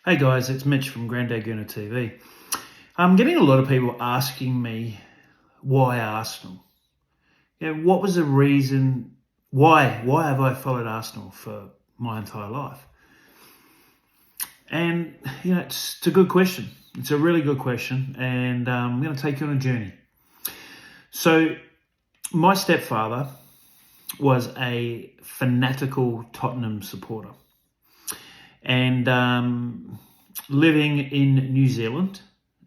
Hey guys, it's Mitch from Grandad Gooner TV. I'm getting a lot of people asking me why Arsenal. What was the reason? Why have I followed Arsenal for my entire life? And it's a good question. It's a really good question, and I'm going to take you on a journey. So, my stepfather was a fanatical Tottenham supporter, and living in New Zealand,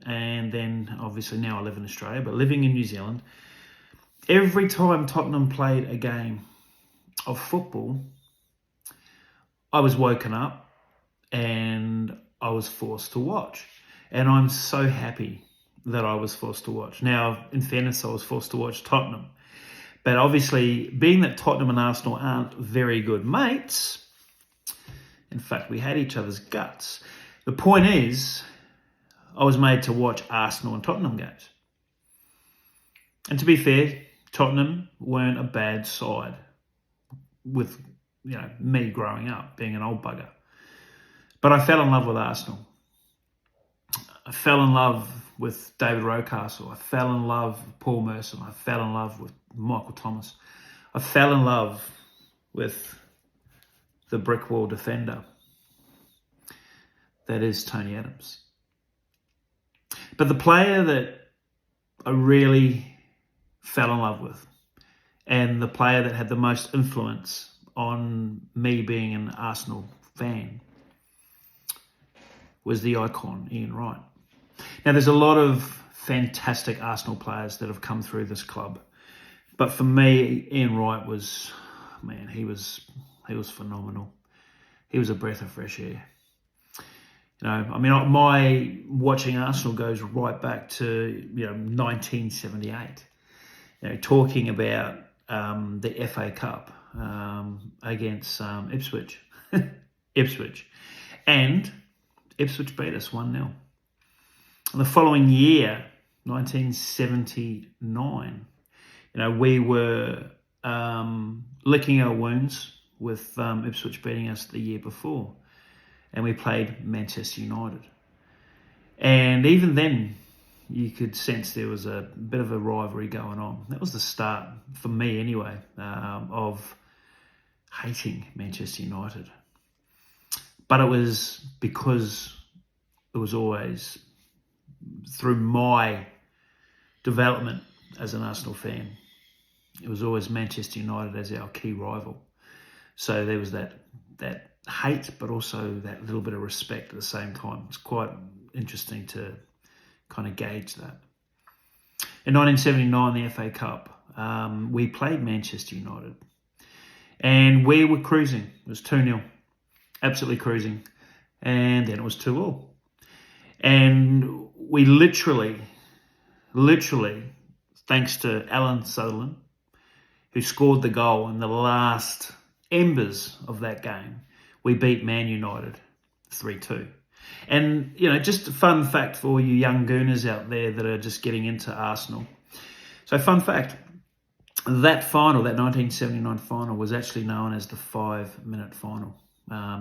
and then obviously now I live in Australia, but living in New Zealand, every time Tottenham played a game of football, I was woken up and I was forced to watch. And I'm so happy that I was forced to watch. Now, in fairness, I was forced to watch Tottenham. But obviously, being that Tottenham and Arsenal aren't very good mates, in fact, we had each other's guts. The point is, I was made to watch Arsenal and Tottenham games. And to be fair, Tottenham weren't a bad side with, me growing up, being an old bugger. But I fell in love with Arsenal. I fell in love with David Rocastle. I fell in love with Paul Merson. I fell in love with Michael Thomas. I fell in love with the brick wall defender that is Tony Adams. But the player that I really fell in love with, and the player that had the most influence on me being an Arsenal fan, was the icon, Ian Wright. Now, there's a lot of fantastic Arsenal players that have come through this club. But for me, Ian Wright was, he was phenomenal. He was a breath of fresh air. My watching Arsenal goes right back to 1978. Talking about the FA Cup against Ipswich, and Ipswich beat us 1-0. And the following year, 1979, we were licking our wounds with Ipswich beating us the year before. And we played Manchester United. And even then, you could sense there was a bit of a rivalry going on. That was the start, for me anyway, of hating Manchester United. But it was because it was always through my development as an Arsenal fan. It was always Manchester United as our key rival. So there was that hate, but also that little bit of respect at the same time. It's quite interesting to kind of gauge that. In 1979, the FA Cup, we played Manchester United. And we were cruising. It was 2-0. Absolutely cruising. And then it was 2-2. And we literally, thanks to Alan Sutherland, who scored the goal in the last embers of that game, we beat Man United 3-2. And, just a fun fact for all you young Gooners out there that are just getting into Arsenal. So, fun fact, that final, that 1979 final, was actually known as the 5-minute final.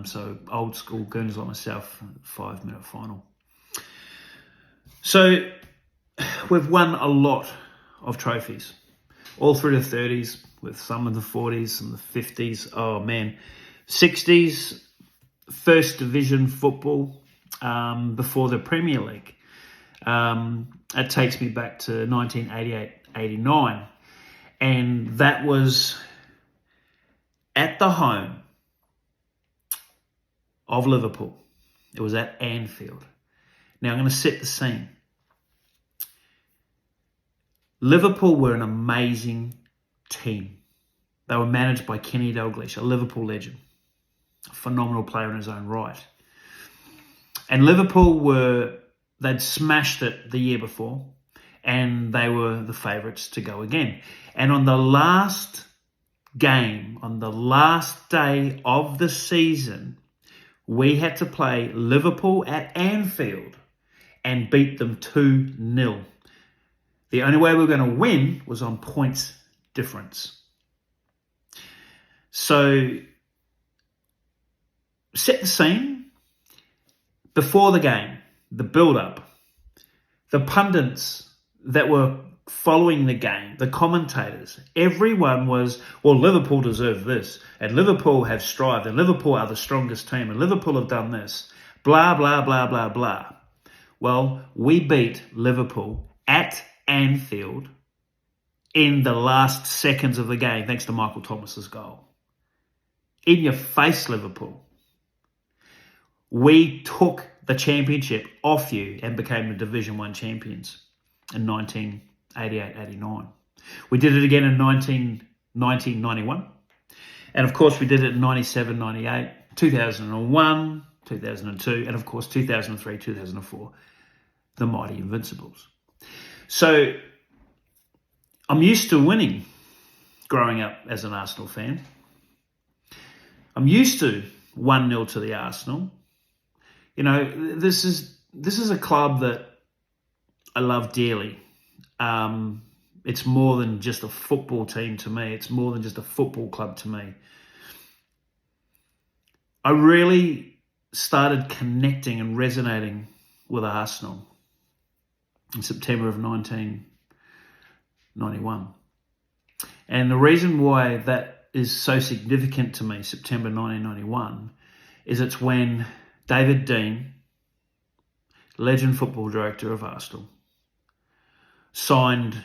So, old school Gooners like myself, 5-minute final. So, we've won a lot of trophies, all through the 30s, with some in the 40s, some in the 50s. Oh, man. 60s, First Division football before the Premier League. It takes me back to 1988-89. And that was at the home of Liverpool. It was at Anfield. Now, I'm going to set the scene. Liverpool were an amazing team. They were managed by Kenny Dalglish, a Liverpool legend. A phenomenal player in his own right. And Liverpool they'd smashed it the year before, and they were the favourites to go again. And on the last game, on the last day of the season, we had to play Liverpool at Anfield and beat them 2-0. The only way we were going to win was on points difference. So, set the scene. before the game, the build-up, the pundits that were following the game, the commentators, everyone was, well, Liverpool deserve this, and Liverpool have strived, and Liverpool are the strongest team, and Liverpool have done this, blah, blah, blah, blah, blah. Well, we beat Liverpool at Anfield in the last seconds of the game, thanks to Michael Thomas's goal. In your face, Liverpool. We took the championship off you and became the Division 1 champions in 1988-89. We did it again in 1990-91. And of course, we did it in 97-98, 2001, 2002, and of course, 2003-2004, the mighty Invincibles. So I'm used to winning growing up as an Arsenal fan. I'm used to 1-0 to the Arsenal. You know, this is a club that I love dearly. It's more than just a football team to me. It's more than just a football club to me. I really started connecting and resonating with Arsenal in September of 1991. And the reason why that is so significant to me, September 1991, is it's when David Dein, legend football director of Arsenal, signed,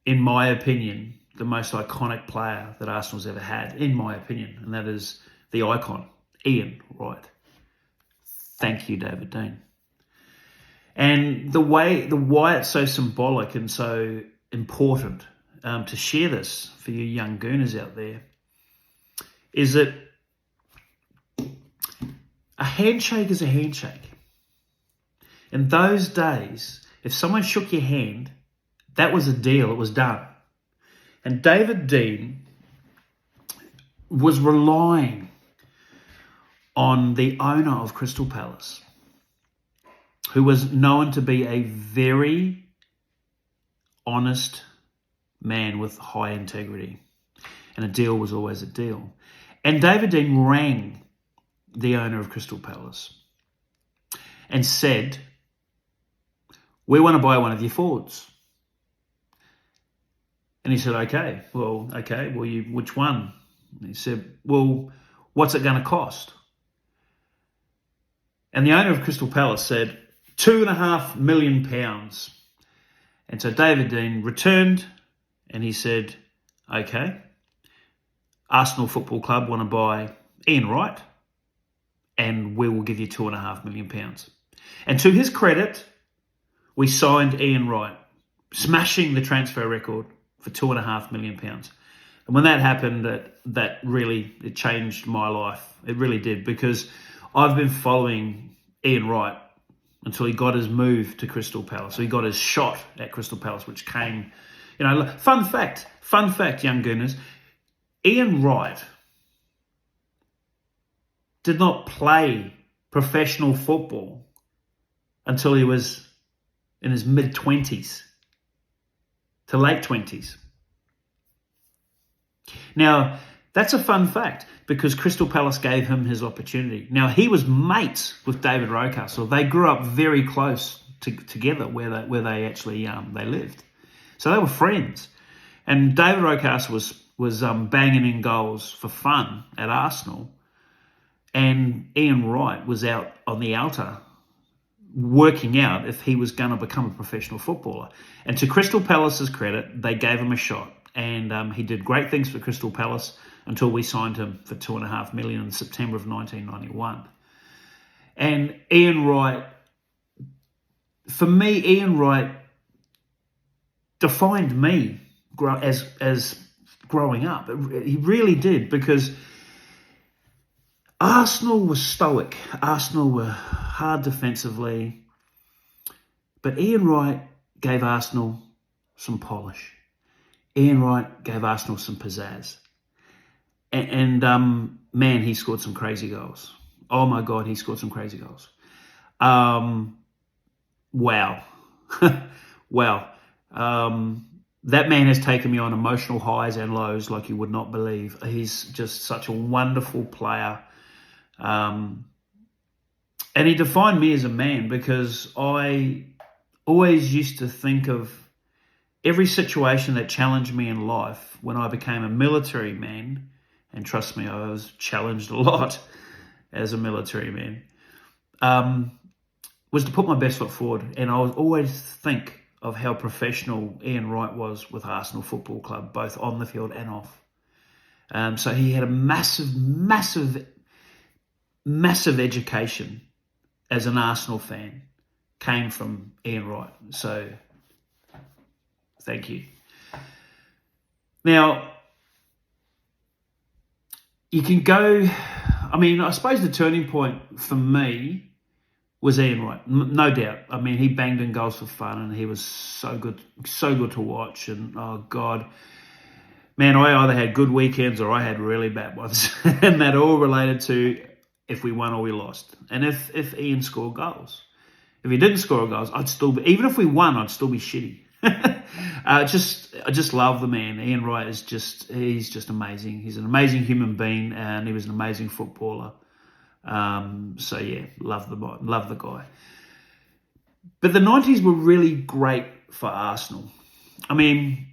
in my opinion, the most iconic player that Arsenal's ever had, in my opinion, and that is the icon, Ian Wright. Thank you, David Dein. And the why it's so symbolic and so important to share this for you young Gooners out there is that a handshake is a handshake. In those days, if someone shook your hand, that was a deal, it was done. And David Dein was relying on the owner of Crystal Palace, who was known to be a very honest man with high integrity. And a deal was always a deal. And David Dein rang the owner of Crystal Palace and said, we want to buy one of your forwards. And he said, okay, which one? And he said, well, what's it going to cost? And the owner of Crystal Palace said, £2.5 million. And so David Dein returned and he said, okay, Arsenal Football Club want to buy Ian Wright and we will give you £2.5 million. And to his credit, we signed Ian Wright, smashing the transfer record for £2.5 million. And when that happened, that really, it changed my life. It really did, because I've been following Ian Wright until he got his move to Crystal Palace. So he got his shot at Crystal Palace, which came, fun fact, young Gooners, Ian Wright did not play professional football until he was in his mid-20s to late 20s. Now, that's a fun fact because Crystal Palace gave him his opportunity. Now, he was mates with David Rocastle. They grew up very close together where they actually they lived. So they were friends. And David Rocastle was banging in goals for fun at Arsenal. And Ian Wright was out on the outer working out if he was going to become a professional footballer. And to Crystal Palace's credit, they gave him a shot. And he did great things for Crystal Palace until we signed him for £2.5 million in September of 1991. And Ian Wright, for me, Ian Wright defined me as growing up. He really did, because Arsenal was stoic. Arsenal were hard defensively. But Ian Wright gave Arsenal some polish. Ian Wright gave Arsenal some pizzazz. And man, he scored some crazy goals. Oh my God, he scored some crazy goals. Wow. Wow. That man has taken me on emotional highs and lows like you would not believe. He's just such a wonderful player. And And he defined me as a man because I always used to think of every situation that challenged me in life when I became a military man, and trust me, I was challenged a lot as a military man, was to put my best foot forward. And I would always think of how professional Ian Wright was with Arsenal Football Club, both on the field and off. So he had a massive education as an Arsenal fan, came from Ian Wright. So thank you. Now, you can go, I suppose the turning point for me was Ian Wright, no doubt. I mean, he banged in goals for fun and he was so good to watch. And, oh, God, man, I either had good weekends or I had really bad ones. And that all related to if we won or we lost. And if Ian scored goals. If he didn't score goals, I'd still be, even if we won, I'd still be shitty. I just love the man. Ian Wright he's just amazing. He's an amazing human being and he was an amazing footballer. So yeah, love the guy. But the 90s were really great for Arsenal. I mean,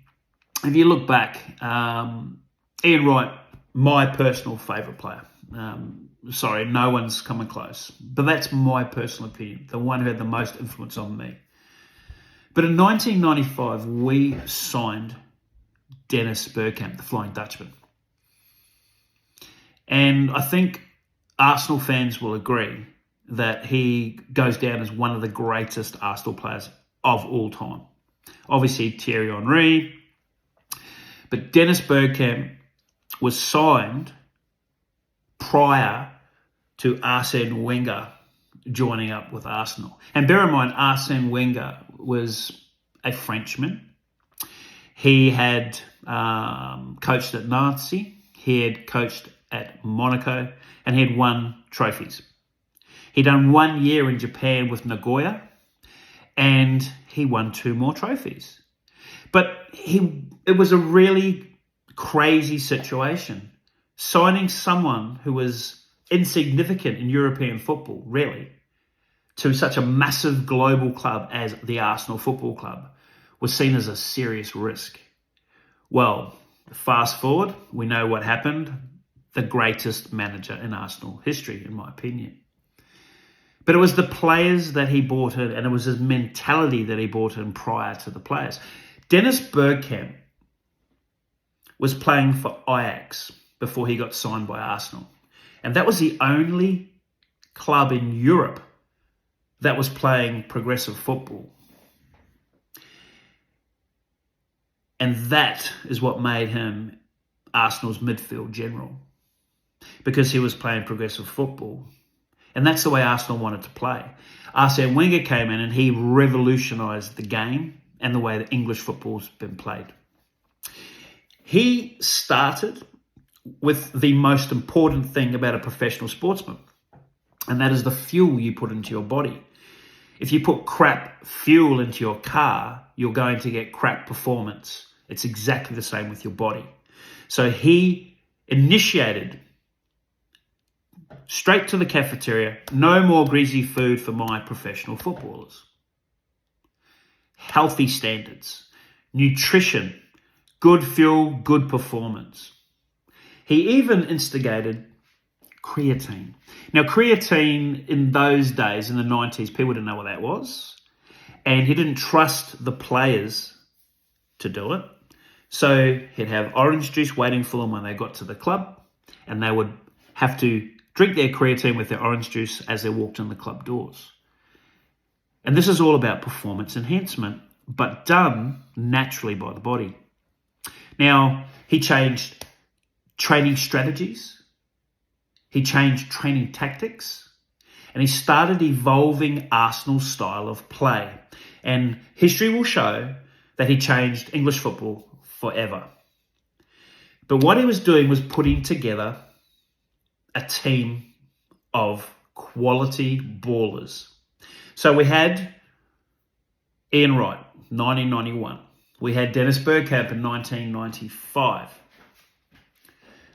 if you look back, Ian Wright, my personal favourite player. Sorry, no one's coming close. But that's my personal opinion, the one who had the most influence on me. But in 1995, we signed Dennis Bergkamp, the Flying Dutchman. And I think Arsenal fans will agree that he goes down as one of the greatest Arsenal players of all time. Obviously, Thierry Henry. But Dennis Bergkamp was signed prior to Arsene Wenger joining up with Arsenal. And bear in mind, Arsene Wenger was a Frenchman. He had coached at Nancy. He had coached at Monaco. And he had won trophies. He'd done 1 year in Japan with Nagoya. And he won 2 more trophies. But it was a really crazy situation. Signing someone who was insignificant in European football, really, to such a massive global club as the Arsenal Football Club was seen as a serious risk. Well, fast forward, we know what happened. The greatest manager in Arsenal history, in my opinion. But it was the players that he brought in, and it was his mentality that he brought in prior to the players. Dennis Bergkamp was playing for Ajax before he got signed by Arsenal. And that was the only club in Europe that was playing progressive football. And that is what made him Arsenal's midfield general, because he was playing progressive football. And that's the way Arsenal wanted to play. Arsene Wenger came in and he revolutionised the game and the way that English football's been played. He started with the most important thing about a professional sportsman, and that is the fuel you put into your body. If you put crap fuel into your car, you're going to get crap performance. It's exactly the same with your body. So he initiated straight to the cafeteria, no more greasy food for my professional footballers. Healthy standards, nutrition, good fuel, good performance. He even instigated creatine. Now, creatine in those days, in the 90s, people didn't know what that was. And he didn't trust the players to do it. So he'd have orange juice waiting for them when they got to the club. And they would have to drink their creatine with their orange juice as they walked in the club doors. And this is all about performance enhancement, but done naturally by the body. Now, he changed training strategies. He changed training tactics. And he started evolving Arsenal's style of play. And history will show that he changed English football forever. But what he was doing was putting together a team of quality ballers. So we had Ian Wright, 1991. We had Dennis Bergkamp in 1995.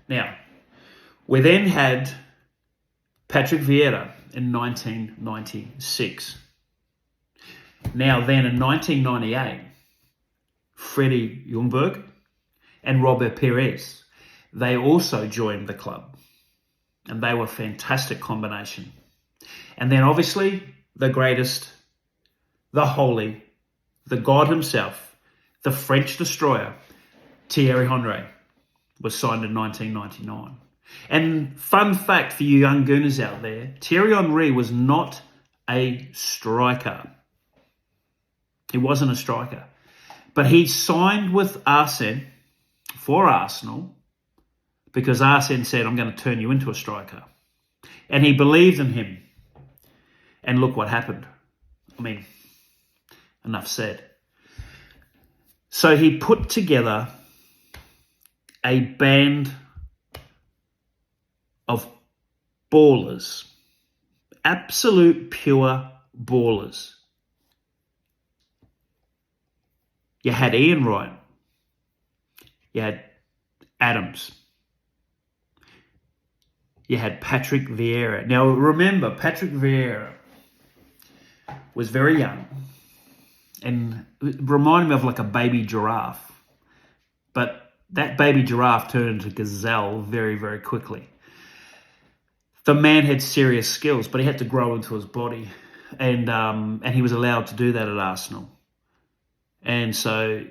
Now, we then had Patrick Vieira in 1996. Now then, in 1998, Freddie Ljungberg and Robert Pires, they also joined the club. And they were a fantastic combination. And then obviously the greatest, the holy, the God himself, the French destroyer, Thierry Henry, was signed in 1999. And fun fact for you young gooners out there, Thierry Henry was not a striker. He wasn't a striker. But he signed with Arsene for Arsenal because Arsene said, I'm going to turn you into a striker. And he believed in him. And look what happened. I mean, enough said. So he put together a band of ballers, absolute pure ballers. You had Ian Wright, you had Adams, you had Patrick Vieira. Now remember, Patrick Vieira was very young and reminded me of like a baby giraffe. But that baby giraffe turned into gazelle very, very quickly. The man had serious skills, but he had to grow into his body. And he was allowed to do that at Arsenal. And so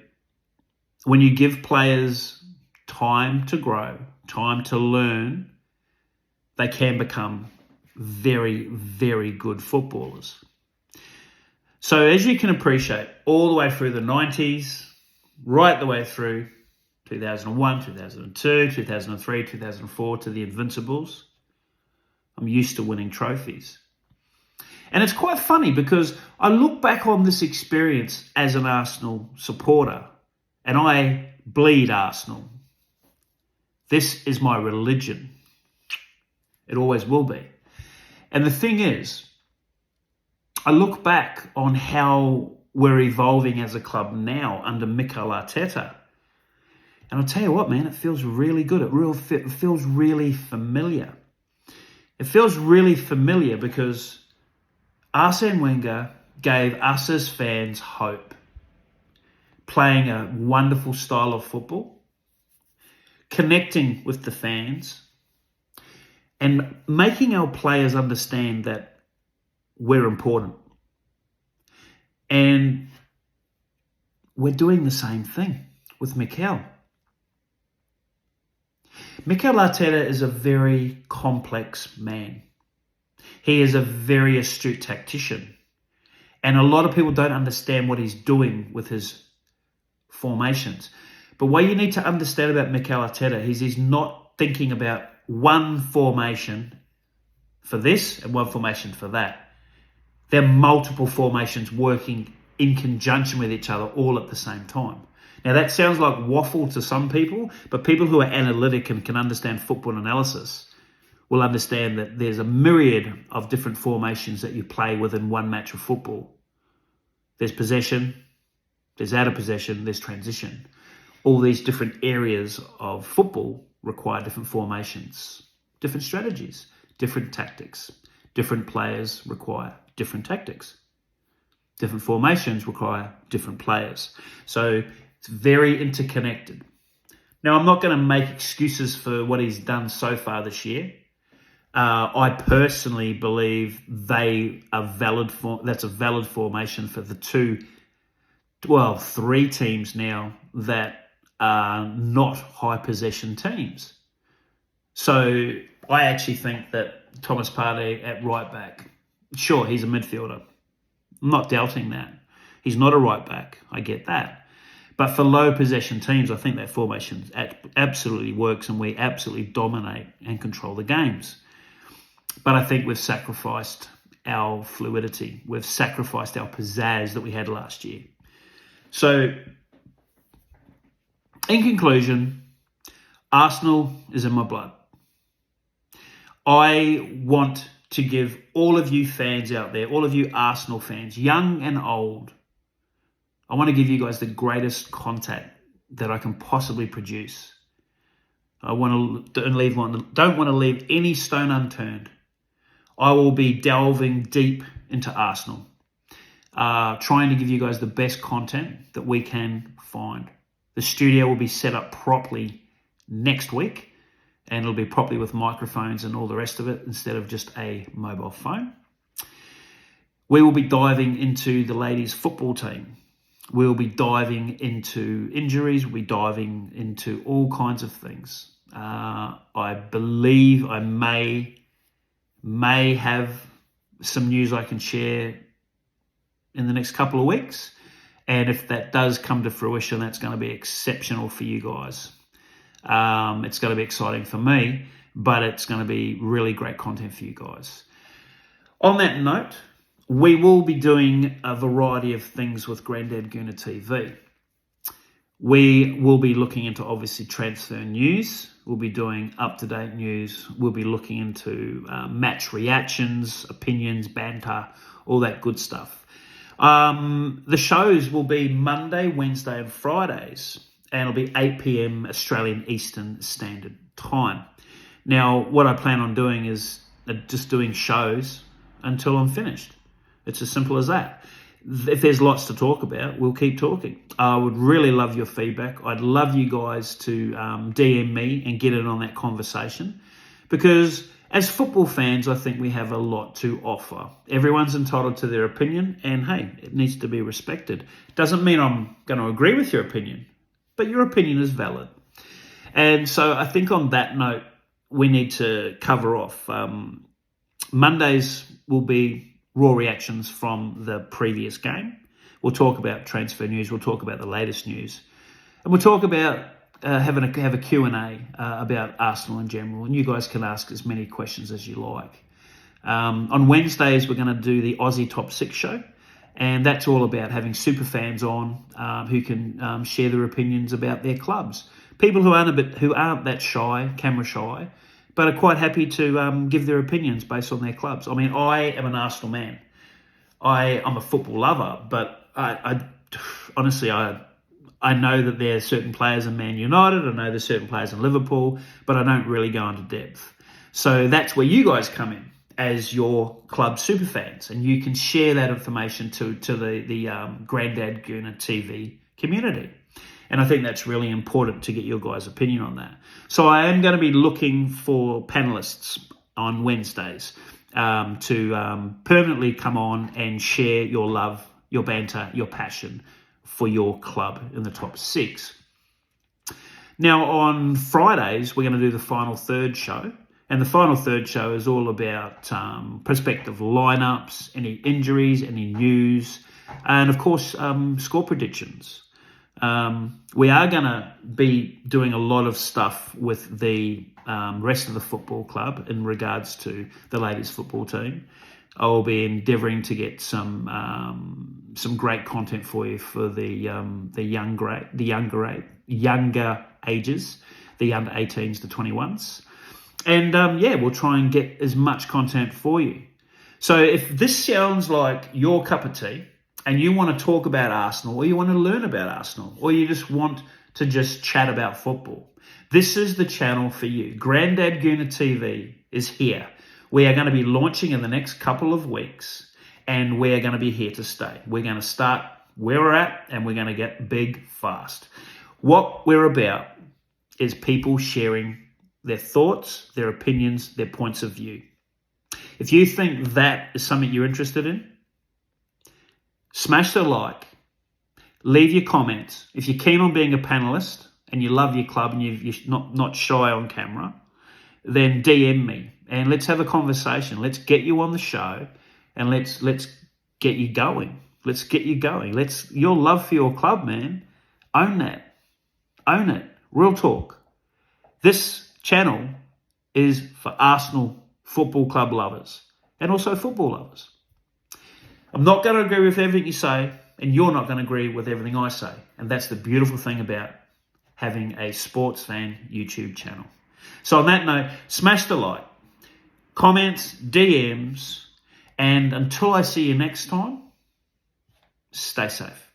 when you give players time to grow, time to learn, they can become very, very good footballers. So as you can appreciate, all the way through the 90s, right the way through 2001, 2002, 2003, 2004 to the Invincibles, I'm used to winning trophies. And it's quite funny because I look back on this experience as an Arsenal supporter and I bleed Arsenal. This is my religion. It always will be. And the thing is, I look back on how we're evolving as a club now under Mikel Arteta. And I'll tell you what, man, it feels really good. It feels really familiar. It feels really familiar because Arsene Wenger gave us as fans hope, playing a wonderful style of football, connecting with the fans, and making our players understand that we're important. And we're doing the same thing with Mikel. Mikel Arteta is a very complex man. He is a very astute tactician. And a lot of people don't understand what he's doing with his formations. But what you need to understand about Mikel Arteta is he's not thinking about one formation for this and one formation for that. There are multiple formations working in conjunction with each other all at the same time. Now that sounds like waffle to some people, but people who are analytic and can understand football analysis will understand that there's a myriad of different formations that you play within one match of football. There's possession, there's out of possession, there's transition. All these different areas of football require different formations, different strategies, different tactics. Different players require different tactics. Different formations require different players. So it's very interconnected. Now, I'm not going to make excuses for what he's done so far this year. I personally believe that's a valid formation for the three teams now that are not high possession teams. So I actually think that Thomas Partey at right back, sure, he's a midfielder. I'm not doubting that. He's not a right back. I get that. But for low possession teams, I think that formation absolutely works and we absolutely dominate and control the games. But I think we've sacrificed our fluidity. We've sacrificed our pizzazz that we had last year. So, in conclusion, Arsenal is in my blood. I want to give all of you fans out there, all of you Arsenal fans, young and old, I want to give you guys the greatest contact that I can possibly produce. I don't want to leave any stone unturned. I will be delving deep into Arsenal, trying to give you guys the best content that we can find. The studio will be set up properly next week, and it'll be properly with microphones and all the rest of it instead of just a mobile phone. We will be diving into the ladies' football team. We'll be diving into injuries. We'll be diving into all kinds of things. I believe I may have some news I can share in the next couple of weeks. And if that does come to fruition, that's going to be exceptional for you guys. It's going to be exciting for me, but it's going to be really great content for you guys. On that note, we will be doing a variety of things with Grandad Gooner TV. We will be looking into, obviously, transfer news. We'll be doing up-to-date news. We'll be looking into match reactions, opinions, banter, all that good stuff. The shows will be Monday, Wednesday, and Fridays, and it'll be 8 p.m. Australian Eastern Standard Time. Now, what I plan on doing is just doing shows until I'm finished. It's as simple as that. If there's lots to talk about, we'll keep talking. I would really love your feedback. I'd love you guys to DM me and get in on that conversation, because as football fans, I think we have a lot to offer. Everyone's entitled to their opinion, and hey, it needs to be respected. Doesn't mean I'm going to agree with your opinion, but your opinion is valid. And so I think on that note, we need to cover off. Mondays will be raw reactions from the previous game. We'll talk about transfer news. We'll talk about the latest news. And we'll talk about have a Q&A about Arsenal in general. And you guys can ask as many questions as you like. On Wednesdays, we're going to do the Aussie Top 6 show. And that's all about having super fans on who can share their opinions about their clubs. People who aren't that shy, camera shy, but are quite happy to give their opinions based on their clubs. I mean, I am an Arsenal man. I'm a football lover, but I honestly know that there are certain players in Man United. I know there's certain players in Liverpool, but I don't really go into depth. So that's where you guys come in as your club super fans, and you can share that information to the Grandad Gooner TV community. And I think that's really important to get your guys' opinion on that. So I am going to be looking for panelists on Wednesdays to permanently come on and share your love, your banter, your passion for your club in the top 6. Now, on Fridays, we're going to do the final third show. And the final third show is all about prospective lineups, any injuries, any news, and, of course, score predictions. We are going to be doing a lot of stuff with the rest of the football club in regards to the ladies' football team. I will be endeavouring to get some great content for you for the younger ages, the under 18s to 21s, and we'll try and get as much content for you. So if this sounds like your cup of tea, and you want to talk about Arsenal, or you want to learn about Arsenal, or you just want to just chat about football, this is the channel for you. Grandad Gooner TV is here. We are going to be launching in the next couple of weeks, and we're going to be here to stay. We're going to start where we're at, and we're going to get big fast. What we're about is people sharing their thoughts, their opinions, their points of view. If you think that is something you're interested in, smash the like, leave your comments. If you're keen on being a panelist and you love your club and you're not shy on camera, then DM me and let's have a conversation. Let's get you on the show and let's get you going. Let's get you going. Your love for your club, man. Own that. Own it. Real talk. This channel is for Arsenal Football Club lovers and also football lovers. I'm not going to agree with everything you say, and you're not going to agree with everything I say. And that's the beautiful thing about having a sports fan YouTube channel. So on that note, smash the like, comments, DMs, and until I see you next time, stay safe.